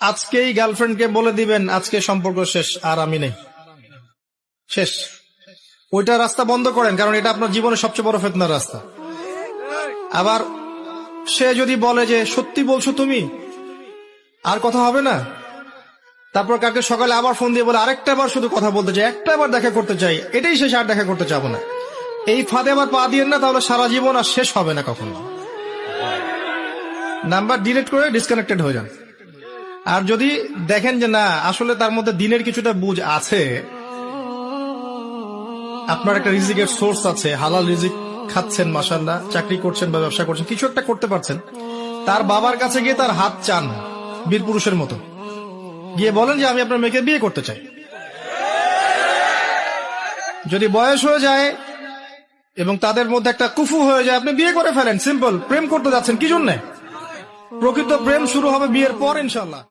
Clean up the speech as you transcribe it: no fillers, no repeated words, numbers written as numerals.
আজকেই গার্লফ্রেন্ডকে বলে দিবেন আজকে সম্পর্ক শেষ, আর আমি নেই, শেষ। ওইটা রাস্তা বন্ধ করেন, কারণ এটা আপনার জীবনের সবচেয়ে বড় ফিতনার রাস্তা। আবার সে যদি বলে যে সত্যি বলছো তুমি, আর কথা হবে না, তারপর কালকে সকালে আবার ফোন দিয়ে বলে আরেকটা বার শুধু কথা বলতে চাই, একটা বার দেখা করতে চাই, এটাই শেষ, আর দেখা করতে চাবো না, এই ফাঁদে আবার পা দিয়েন না, তাহলে সারা জীবন আর শেষ হবে না কখনো। নাম্বার ডিলিট করে ডিসকানেক্টেড হয়ে যান। আর যদি দেখেন যে না, আসলে তার মধ্যে দিনের কিছুটা বুঝ আছে, আপনার একটা রিজিকের সোর্স আছে, হালাল রিজিক খাচ্ছেন, মাশাআল্লাহ, চাকরি করছেন বা ব্যবসা করছেন, কিছু একটা করতে পারছেন, তার বাবার কাছে গিয়ে তার হাত চান বীর পুরুষের মতো, গিয়ে বলেন যে আমি আপনার মেয়েকে বিয়ে করতে চাই। যদি বয়স হয়ে যায় এবং তাদের মধ্যে একটা কুফু হয়ে যায়, আপনি বিয়ে করে ফেলেন, সিম্পল। প্রেম করতে যাচ্ছেন কি জন্যে? প্রকৃত প্রেম শুরু হবে বিয়ের পর ইনশাআল্লাহ।